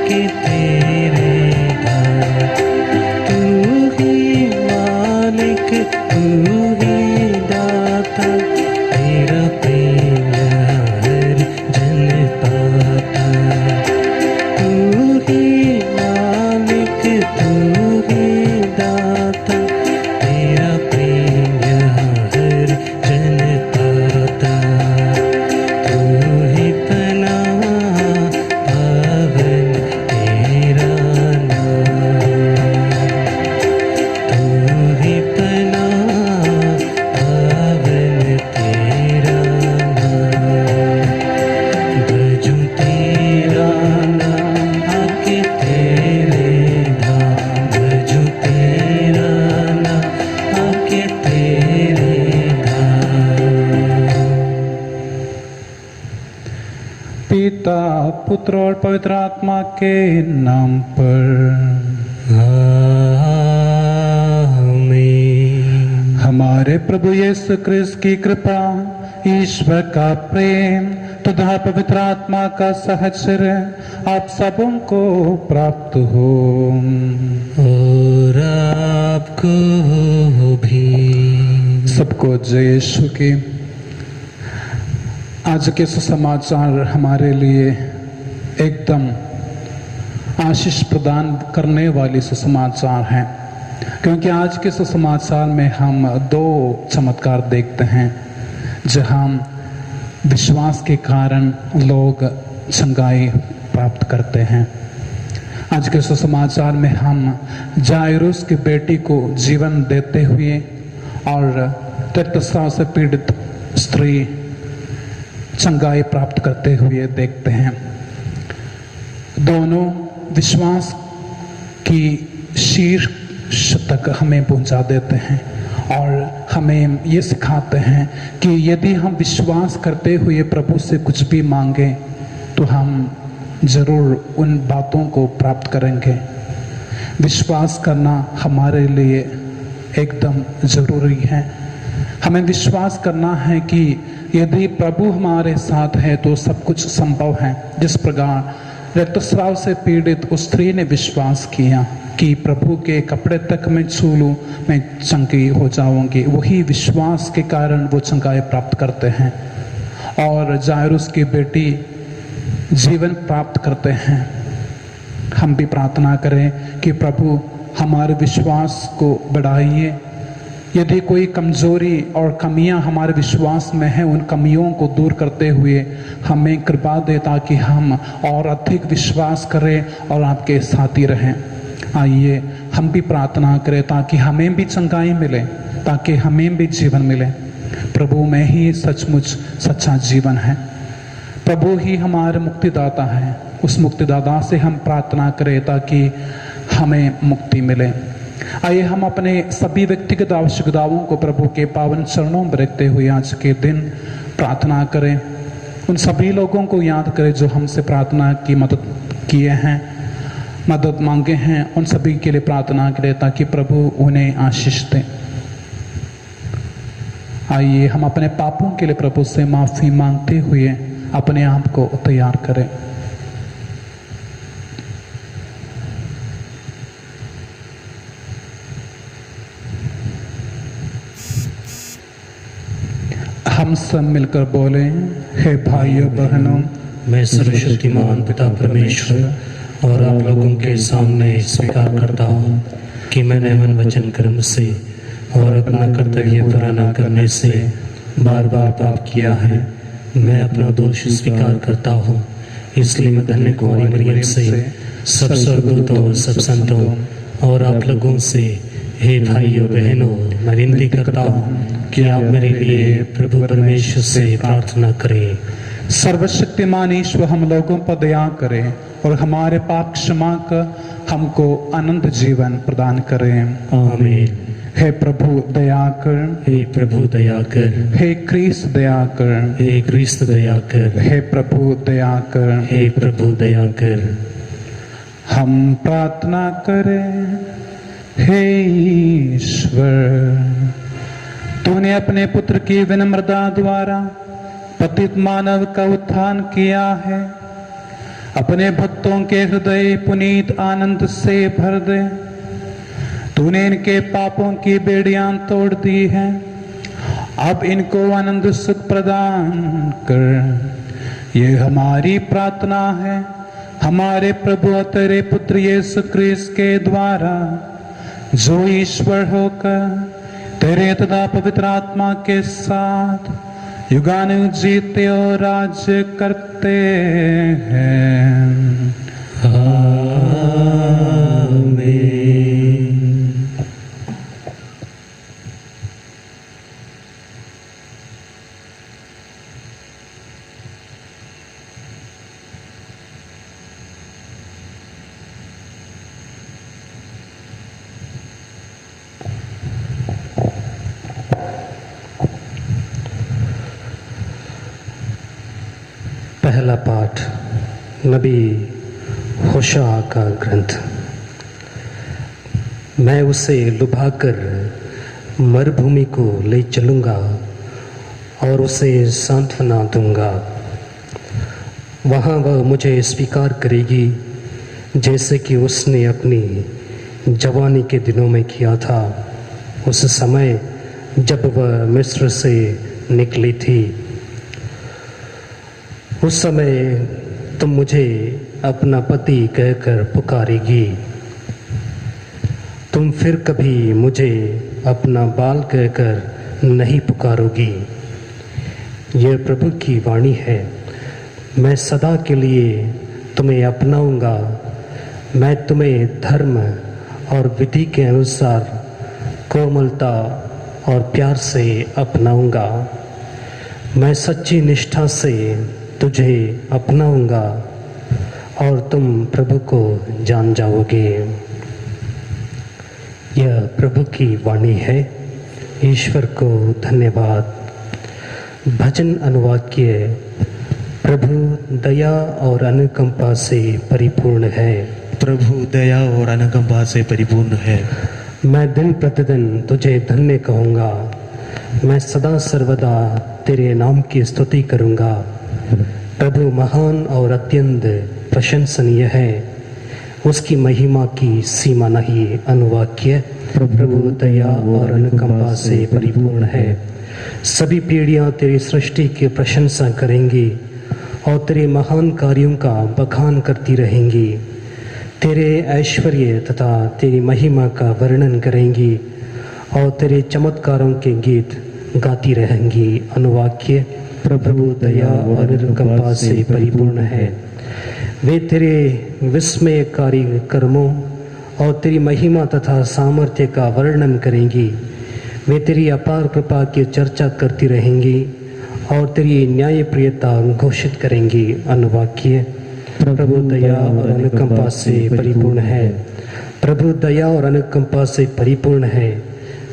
आके तेरे घर। तू ही मालिक, तू ही दाता, तेरा प्रेम हर जन पाता। तू ही मालिक, तू ही दाता, तेरा प्रेम हर जन पाता। तू ही पनाह पावन तेरा नाम। तू ही पनाह पावन तेरा नाम। भजूं तेरा नाम आके तेरे धाम। भजूं तेरा नाम आके तेरे धाम। पिता, पुत्र और पवित्र आत्मा के नाम पर आमीन। हमारे प्रभु यीशु क्रिस्त की कृपा, ईश्वर का प्रेम तथा पवित्र आत्मा का सहचर्य आप सबों को प्राप्त हो। और आपको भी। सबको जय यीशु की। आज के सुसमाचार हमारे लिए एकदम आशीष प्रदान करने वाली सुसमाचार हैं, क्योंकि आज के सुसमाचार में हम दो चमत्कार देखते हैं जहां विश्वास के कारण लोग चंगाई प्राप्त करते हैं। आज के सुसमाचार में हम जायरूस की बेटी को जीवन देते हुए और रक्तस्राव से पीड़ित स्त्री चंगाई प्राप्त करते हुए देखते हैं। दोनों विश्वास की शीर्ष तक हमें पहुंचा देते हैं और हमें ये सिखाते हैं कि यदि हम विश्वास करते हुए प्रभु से कुछ भी मांगे तो हम जरूर उन बातों को प्राप्त करेंगे। विश्वास करना हमारे लिए एकदम जरूरी है। हमें विश्वास करना है कि यदि प्रभु हमारे साथ है तो सब कुछ संभव है। जिस प्रकार रक्तस्राव से पीड़ित उस स्त्री ने विश्वास किया कि प्रभु के कपड़े तक मैं छू लूं, मैं चंगी हो जाऊंगी, वही विश्वास के कारण वो चंगाई प्राप्त करते हैं। और जायरूस की बेटी जीवन प्राप्त करते हैं। हम भी प्रार्थना करें कि प्रभु हमारे विश्वास को बढ़ाइए। यदि कोई कमजोरी और कमियां हमारे विश्वास में हैं, उन कमियों को दूर करते हुए हमें कृपा दे ताकि हम और अधिक विश्वास करें और आपके साथी रहें। आइए हम भी प्रार्थना करें ताकि हमें भी चंगाई मिले, ताकि हमें भी जीवन मिले। प्रभु में ही सचमुच सच्चा जीवन है। प्रभु ही हमारे मुक्तिदाता है। उस मुक्तिदाता से हम प्रार्थना करें ताकि हमें मुक्ति मिले। आइए हम अपने सभी व्यक्तिगत आवश्यकताओं को प्रभु के पावन चरणों में रखते हुए आज के दिन प्रार्थना करें। उन सभी लोगों को याद करें जो हमसे प्रार्थना की मदद किए हैं, मदद मांगे हैं। उन सभी के लिए प्रार्थना करें ताकि प्रभु उन्हें आशीष दें। आइए हम अपने पापों के लिए प्रभु से माफी मांगते हुए अपने आप को तैयार करें। हम सब मिलकर बोले, हे भाइयों बहनों, मैं सर्वशक्तिमान पिता परमेश्वर और आप लोगों के सामने स्वीकार करता हूँ कि मैंने मन वचन कर्म से और अपना कर्तव्य पूरा न करने से बार बार पाप किया है। मैं अपना दोष स्वीकार करता हूँ। इसलिए मैं धन्य कुमारी मरियम से, सब स्वर्गदूतों और सब संतों और आप लोगों से, हे भाइयों बहनों, मैं विनती करता हूँ कि आप मेरे लिए प्रभु परमेश्वर से प्रार्थना करें। सर्वशक्तिमान ईश्वर हम लोगों पर दया करें और हमारे पाप क्षमा कर हमको अनंत जीवन प्रदान करें। आमीन। हे प्रभु दया कर, हे प्रभु दया कर, हे क्रिस्त दया कर, हे क्रिस्त दया कर, हे प्रभु दया कर, हे प्रभु दया कर। हम प्रार्थना करें। हे ईश्वर, तूने अपने पुत्र की विनम्रता द्वारा पतित मानव का उत्थान किया है। अपने भक्तों के हृदय पुनीत आनंद से भर दे। तूने इनके पापों की बेड़ियां तोड़ दी है, अब इनको आनंद सुख प्रदान कर। ये हमारी प्रार्थना है हमारे प्रभु और तेरे पुत्र यीशु क्रिस्त के द्वारा, जो ईश्वर होकर तेरे तथा पवित्र आत्मा के साथ युगानुयुग जीते और राज्य करते हैं। आमीन। पहला पाठ नबी होशा का ग्रंथ। मैं उसे लुभाकर मरुभूमि को ले चलूँगा और उसे सांत्वना दूंगा। वहाँ वह मुझे स्वीकार करेगी जैसे कि उसने अपनी जवानी के दिनों में किया था, उस समय जब वह मिस्र से निकली थी। उस समय तुम मुझे अपना पति कहकर पुकारेगी। तुम फिर कभी मुझे अपना बाल कहकर नहीं पुकारोगी। यह प्रभु की वाणी है। मैं सदा के लिए तुम्हें अपनाऊंगा। मैं तुम्हें धर्म और विधि के अनुसार कोमलता और प्यार से अपनाऊंगा। मैं सच्ची निष्ठा से तुझे अपनाऊंगा और तुम प्रभु को जान जाओगे। यह प्रभु की वाणी है। ईश्वर को धन्यवाद। भजन अनुवाक्य। प्रभु दया और अनुकंपा से परिपूर्ण है। प्रभु दया और अनुकंपा से परिपूर्ण है। मैं दिन प्रतिदिन तुझे धन्य कहूँगा। मैं सदा सर्वदा तेरे नाम की स्तुति करूँगा। प्रभु महान और अत्यंत प्रशंसनीय है, उसकी महिमा की सीमा नहीं। अनुवाक्य। प्रभु दया और अनुकंपा से परिपूर्ण है। सभी पीढ़ियां तेरी सृष्टि की प्रशंसा करेंगी और तेरे महान कार्यों का बखान करती रहेंगी। तेरे ऐश्वर्य तथा तेरी महिमा का वर्णन करेंगी और तेरे चमत्कारों के गीत गाती रहेंगी। अनुवाक्य। प्रभु दया और अनुकंपा से परिपूर्ण है। वे तेरे विस्मयकारी कर्मों और तेरी महिमा तथा सामर्थ्य का वर्णन करेंगी। वे तेरी अपार कृपा की चर्चा करती रहेंगी और तेरी न्यायप्रियता घोषित करेंगी। अनुवाक्य। प्रभु दया और अनुकंपा से परिपूर्ण है। प्रभु दया और अनुकंपा से परिपूर्ण है।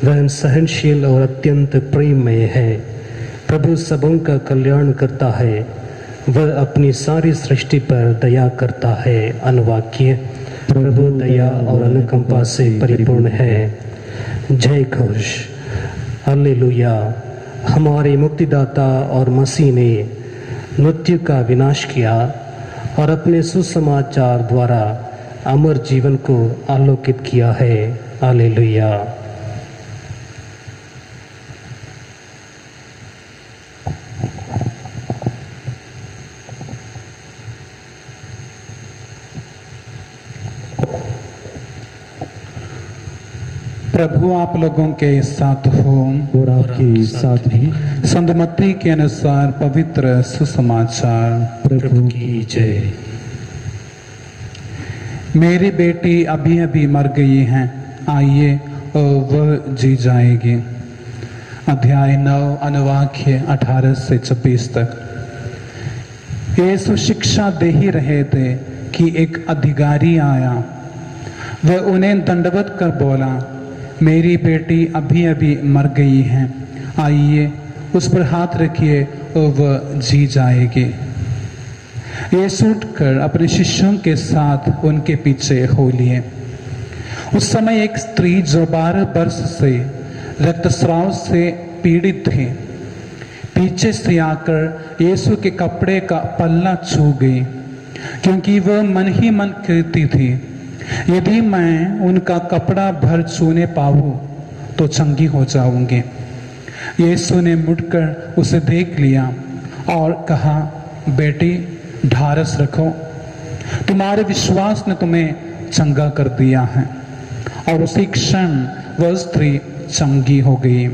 वह सहनशील और अत्यंत प्रेममय है। प्रभु सबों का कल्याण करता है। वह अपनी सारी सृष्टि पर दया करता है। अनुवाक्य। प्रभु दया और अनुकंपा से परिपूर्ण है। जय घोष। हालेलुया। हमारे मुक्तिदाता और मसीह ने मृत्यु का विनाश किया और अपने सुसमाचार द्वारा अमर जीवन को आलोकित किया है। हालेलुया। प्रभु आप लोगों के साथ हो और आपके साथ भी। संत मत्ती के अनुसार पवित्र सुसमाचार। प्रभु की जय। मेरी बेटी अभी अभी मर गई है, आइए और वह जी जाएगी। अध्याय 9 अनुवाक्य 18 से 26 तक। यीशु शिक्षा दे ही रहे थे कि एक अधिकारी आया। वह उन्हें दंडवत कर बोला, मेरी बेटी अभी अभी मर गई है, आइए उस पर हाथ रखिए और वह जी जाएगी। यीशु उठकर अपने शिष्यों के साथ उनके पीछे हो लिए। उस समय एक स्त्री जो 12 वर्ष से रक्तस्राव से पीड़ित थी, पीछे से आकर यीशु के कपड़े का पल्ला छू गई क्योंकि वह मन ही मन कहती थी, यदि मैं उनका कपड़ा भर छूने पाऊं तो चंगी हो जाऊंगी। यीशु ने मुड़कर उसे देख लिया और कहा, बेटी ढारस रखो, तुम्हारे विश्वास ने तुम्हें चंगा कर दिया है। और उसी क्षण वह स्त्री चंगी हो गई।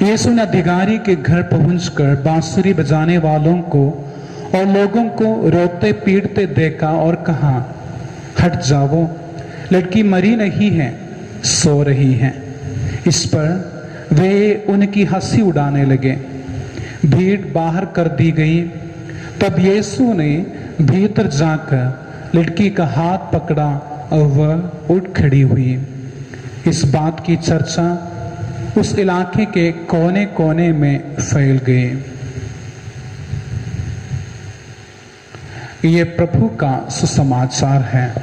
यीशु ने अधिकारी के घर पहुंचकर बांसुरी बजाने वालों को और लोगों को रोते पीटते देखा और कहा, हट जाओ, लड़की मरी नहीं है, सो रही है। इस पर वे उनकी हंसी उड़ाने लगे। भीड़ बाहर कर दी गई। तब यीशु ने भीतर जाकर लड़की का हाथ पकड़ा और वह उठ खड़ी हुई। इस बात की चर्चा उस इलाके के कोने कोने में फैल गई। ये प्रभु का सुसमाचार है।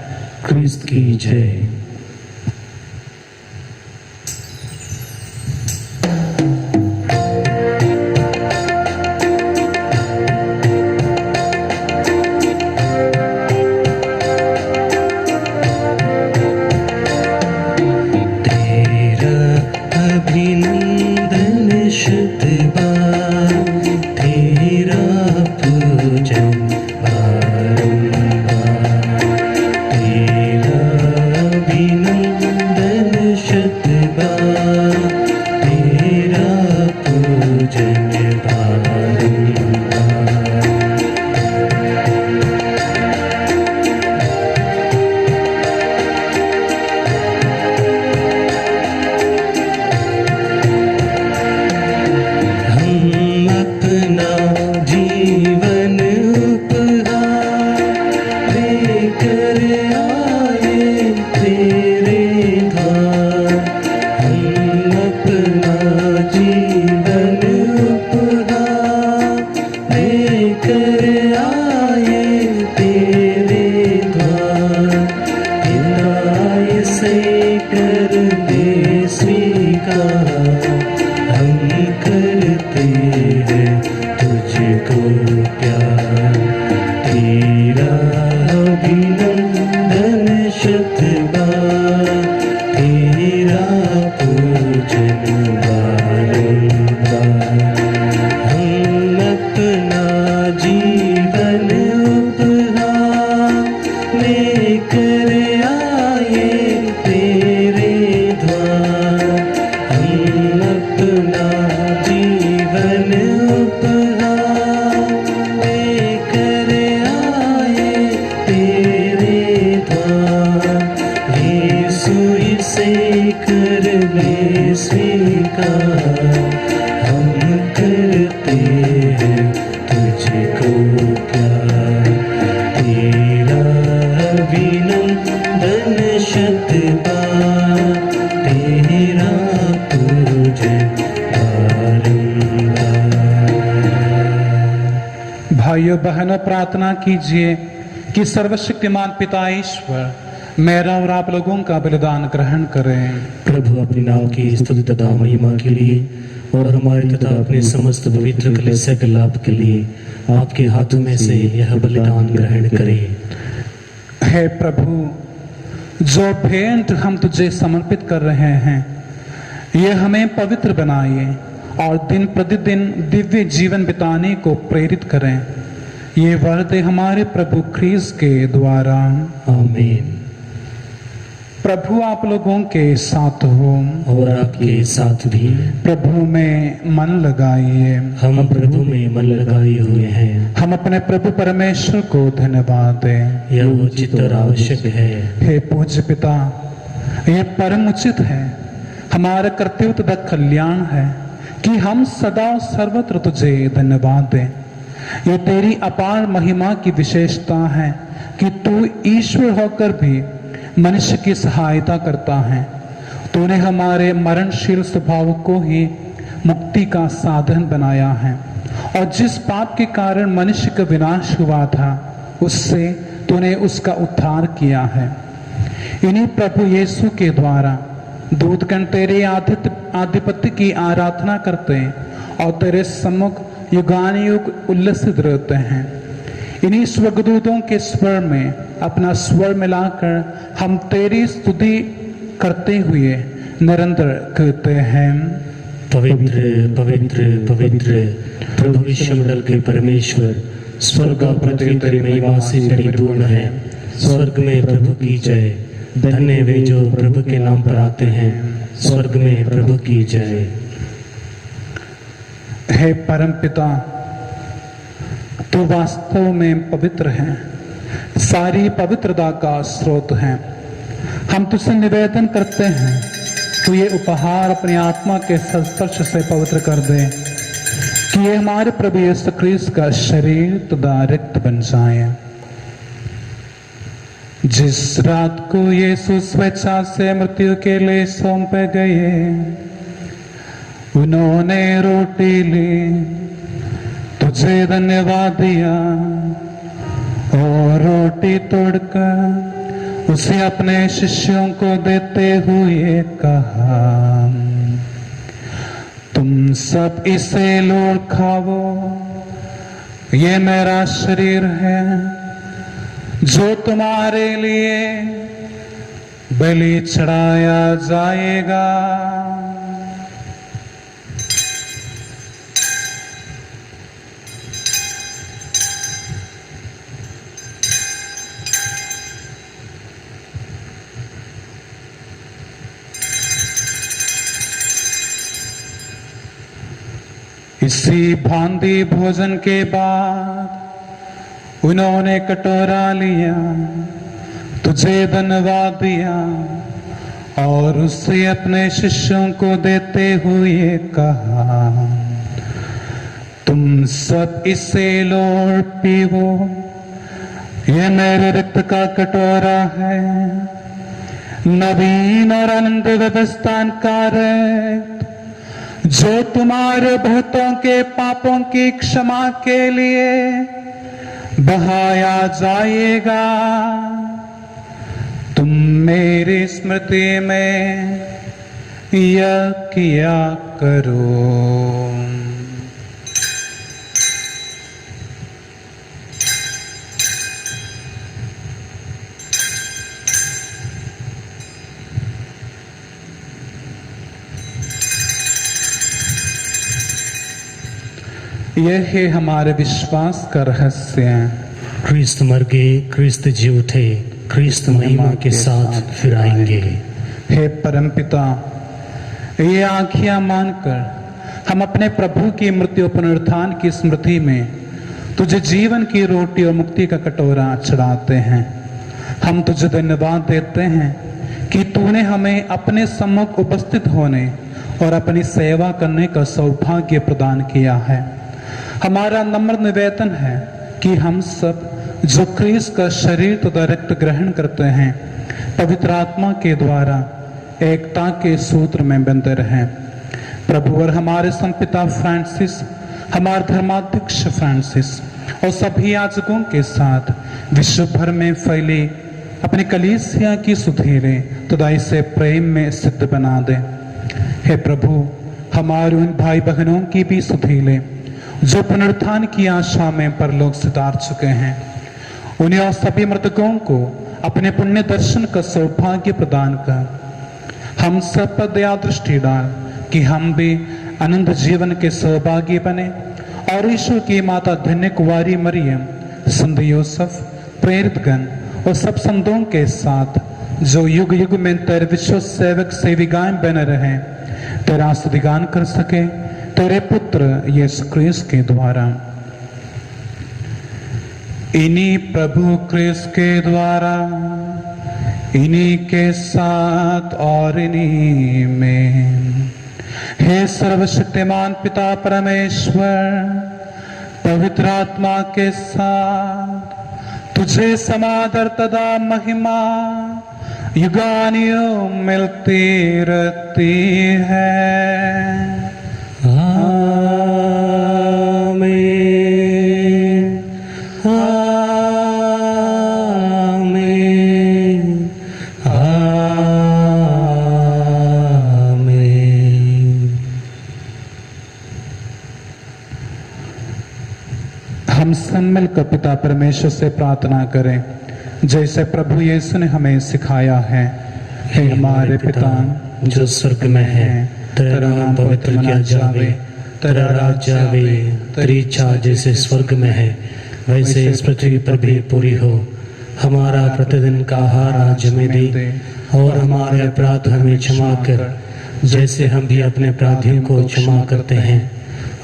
क्रिस्त की जय। भाइयों बहनों, प्रार्थना कीजिए कि सर्वशक्तिमान पिता ईश्वर मेरा और आप लोगों का बलिदान ग्रहण करें। प्रभु अपने नाम की स्तुति तथा महिमा के लिए और हमारे तथा अपने समस्त पवित्र कलीसिया के लाभ के लिए आपके हाथों में से यह बलिदान ग्रहण करें। हे प्रभु, जो भेंट हम तुझे समर्पित कर रहे हैं, यह हमें पवित्र बनाइए और दिन प्रतिदिन दिव्य जीवन बिताने को प्रेरित करें। ये वरदे हमारे प्रभु ख्रीस्त के द्वारा। आमीन। प्रभु आप लोगों के साथ हो और आपके साथ भी। प्रभु में मन लगाइए। हम प्रभु में मन लगाए हुए हैं। हम अपने प्रभु परमेश्वर को धन्यवाद दें। यह उचित और आवश्यक है। हे पूज्य पिता, यह परम उचित है, हमारा कर्तव्य तथा कल्याण है कि हम सदा सर्वत्र तुझे धन्यवाद दें। यह तेरी अपार महिमा की विशेषता है कि तू ईश्वर होकर भी मनुष्य की सहायता करता है। तूने हमारे मरणशील स्वभाव को ही मुक्ति का साधन बनाया है और जिस पाप के कारण मनुष्य का विनाश हुआ था, उससे तूने उसका उद्धार किया है। इन्हीं प्रभु यीशु के द्वारा दूतगण तेरे आधिपत्य की आराधना करते हैं और तेरे सम्मुख युगानुयुग उल्लसित रहते हैं। इन्हीं स्वर्गदूतों के स्वर में अपना स्वर मिलाकर हम तेरी स्तुति करते हुए निरंतर कहते हैं, पवित्र पवित्र पवित्र प्रभु विश्वमंडल के परमेश्वर, स्वर्ग और पृथ्वी तेरी महिमा से परिपूर्ण है। स्वर्ग में प्रभु की जय। धन्य वे जो प्रभु के नाम पर आते हैं। स्वर्ग में प्रभु की जय। हे परमपिता, तू वास्तव में पवित्र है, सारी पवित्रता का स्रोत है। हम तुझसे निवेदन करते हैं, तू ये उपहार अपनी आत्मा के संस्पर्श से पवित्र कर दे कि ये हमारे प्रभु यीशु ख्रीस्त का शरीर तथा रक्त बन जाए। जिस रात को यीशु स्वेच्छा से मृत्यु के लिए सौंपे गए, उन्होंने रोटी ली, तुझे धन्यवाद दिया और रोटी तोड़कर उसे अपने शिष्यों को देते हुए कहा, तुम सब इसे लो खाओ, ये मेरा शरीर है जो तुम्हारे लिए बलि चढ़ाया जाएगा। इसी भांति भोजन के बाद उन्होंने कटोरा लिया, तुझे धन्यवाद दिया और उसे अपने शिष्यों को देते हुए कहा, तुम सब इसे लो और पीवो, ये मेरे रक्त का कटोरा है, नवीन और आनंद व्यवस्था का रक्त, जो तुम्हारे बहुतों के पापों की क्षमा के लिए बहाया जाएगा। तुम मेरी स्मृति में यह किया करो। यह है हमारे विश्वास का रहस्य। ख्रीस्त मर गए, ख्रीस्त जी उठे, ख्रीस्त महिमा के साथ फिर आएंगे। हे परमपिता, ये आँखियां मानकर हम अपने प्रभु की मृत्यु पुनरुत्थान की स्मृति में तुझे जीवन की रोटी और मुक्ति का कटोरा चढ़ाते हैं। हम तुझे धन्यवाद देते हैं कि तूने हमें अपने सम्मुख उपस्थित होने और अपनी सेवा करने का सौभाग्य प्रदान किया है। हमारा नम्र निवेदन है कि हम सब जो ख्रीस्त का शरीर तथा रक्त ग्रहण करते हैं, पवित्र आत्मा के द्वारा एकता के सूत्र में बंधे रहें। प्रभु और हमारे संपिता फ्रांसिस, हमारे धर्माध्यक्ष फ्रांसिस और सभी याजकों के साथ विश्व भर में फैली अपनी कलीसिया की सुधीरे तथा इसे प्रेम में सिद्ध बना दे। हे प्रभु, हमारे उन भाई बहनों की भी सुधीले जो पुनरुत्थान की आशा में परलोक सिधार चुके हैं, उन्हें और सभी मृतकों को अपने पुण्य दर्शन का सौभाग्य प्रदान कर हम सब पर दया दृष्टि डाल कि हम भी अनंत जीवन के सौभागी बने और ईश्वर की माता धन्य कुंवारी मरियम, संत यूसुफ, प्रेरित गण और सब संतों के साथ जो युग युग में तेरे विश्व सेवक सेविकाएं बने रहे, तेरा स्तुतिगान कर सके तेरे पुत्र यीशु ख्रीस्त के द्वारा। इन्हीं प्रभु ख्रीस्त के द्वारा, इन्हीं के साथ और इन्हीं में, हे सर्वशक्तिमान पिता परमेश्वर, पवित्र आत्मा के साथ तुझे समादर तथा महिमा युगानियों मिलती रहती है। हम सब मिलकर पिता परमेश्वर से प्रार्थना करें जैसे प्रभु यीशु ने हमें सिखाया है। हे हमारे पिता जो स्वर्ग में है, तेरा नाम पवित्र किया जावे, तेरा राज्य आवे, तेरी इच्छा जैसे स्वर्ग में है वैसे इस पृथ्वी पर भी पूरी हो। हमारा प्रतिदिन का आहार आज हमें दे, और हमारे अपराध हमें क्षमा कर जैसे हम भी अपने अपराधियों को क्षमा करते हैं,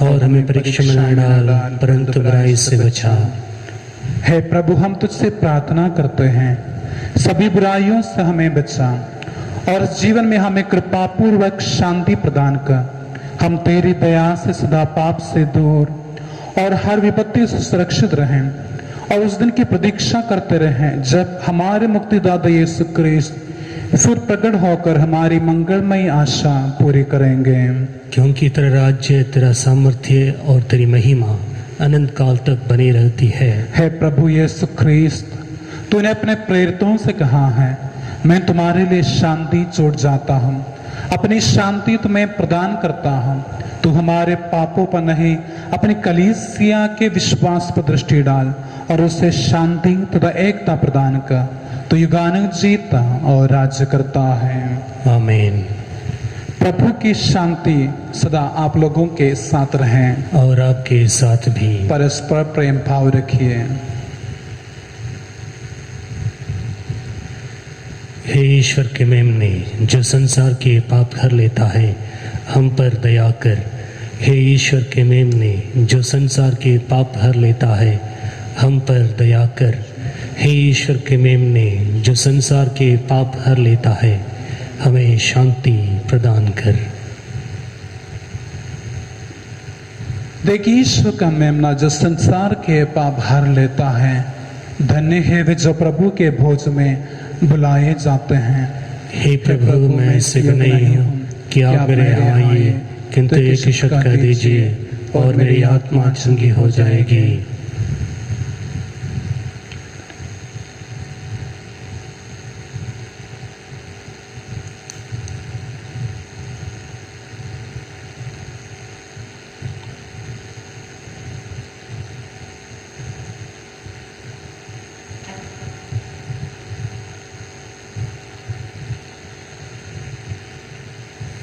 और हमें परीक्षा में न डाल परंतु बुराई से बचा। हे प्रभु, हम तुझसे प्रार्थना करते हैं सभी बुराइयों से हमें बचा और जीवन में हमें कृपा पूर्वक शांति प्रदान कर हम तेरी दया से सदा पाप से दूर और हर विपत्ति से सुरक्षित रहें, और उस दिन की प्रतीक्षा करते रहें जब हमारे मुक्तिदाता यीशु क्रिस्त फिर प्रकट होकर हमारी मंगलमयी आशा पूरी करेंगे। क्योंकि तेरा राज्य, तेरा सामर्थ्य और तेरी महिमा अनंत काल तक बनी रहती है। हे प्रभु यीशु ख्रीस्त, तूने अपने प्रेरितों से कहा है, मैं तुम्हारे लिए शांति छोड़ जाता हूँ, अपनी शांति तुम्हें प्रदान करता हूँ। तू हमारे पापों पर नहीं अपनी कलीसिया के विश्वास पर दृष्टि डाल और उसे शांति तथा एकता प्रदान कर। तो युगानुग जीता और राज्य करता है। आमीन। प्रभु की शांति सदा आप लोगों के साथ रहे और आपके साथ भी। परस्पर प्रेम भाव रखिए। हे ईश्वर के मेमने, जो संसार के पाप हर लेता है, हम पर दया कर। हे ईश्वर के मेमने, जो संसार के पाप हर लेता है, हम पर दया कर। हे ईश्वर के मेमने, जो संसार के पाप हर लेता है, हमें शांति प्रदान कर। देखिए, ईश्वर का मेमना जो संसार के पाप हर लेता है, धन्य है वे जो प्रभु के भोज में बुलाए जाते हैं। हे प्रभु, मैं ऐसे नहीं हूँ कि आप मेरे यहाँ आइए, किंतु एक शब्द कह दीजिए और मेरी आत्मा चंगी हो जाएगी।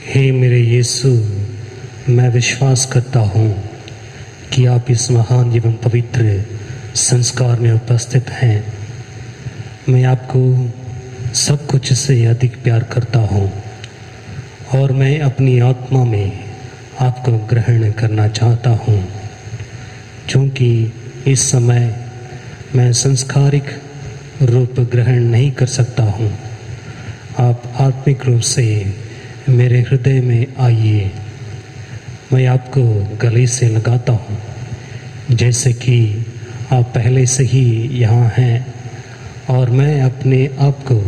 हे मेरे यीशु, मैं विश्वास करता हूँ कि आप इस महान एवं पवित्र संस्कार में उपस्थित हैं। मैं आपको सब कुछ से अधिक प्यार करता हूँ और मैं अपनी आत्मा में आपको ग्रहण करना चाहता हूँ। क्योंकि इस समय मैं संस्कारिक रूप ग्रहण नहीं कर सकता हूँ, आप आत्मिक रूप से मेरे हृदय में आइए। मैं आपको गले से लगाता हूँ जैसे कि आप पहले से ही यहाँ हैं, और मैं अपने आप को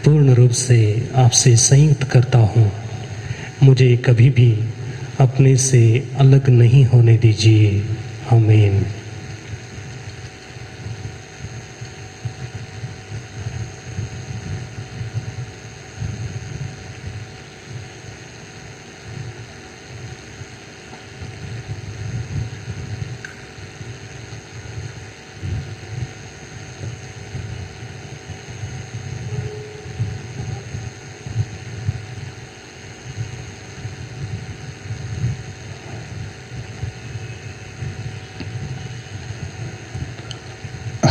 पूर्ण रूप से आपसे संयुक्त करता हूँ। मुझे कभी भी अपने से अलग नहीं होने दीजिए। आमीन।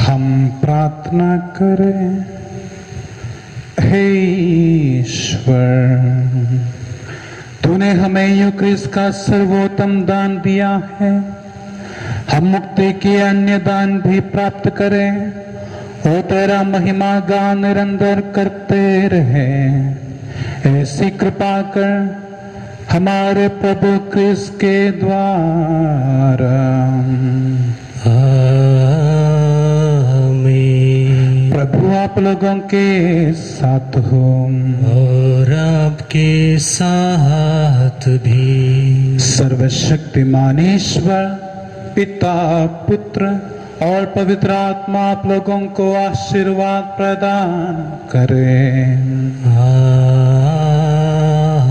हम प्रार्थना करें। हे ईश्वर, तूने हमें यूक्रिस्ट का सर्वोत्तम दान दिया है। हम मुक्ति के अन्य दान भी प्राप्त करें और तेरा महिमा गान निरंतर करते रहे। ऐसी कृपा कर हमारे प्रभु क्रिस्त के द्वारा। प्रभु आप लोगों के साथ हो और आपके साथ भी। सर्वशक्तिमान ईश्वर पिता, पुत्र और पवित्र आत्मा आप लोगों को आशीर्वाद प्रदान करे।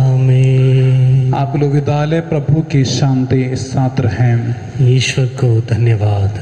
आमीन। आप लोग विदा लें। प्रभु की शांति साथ रहें। ईश्वर को धन्यवाद।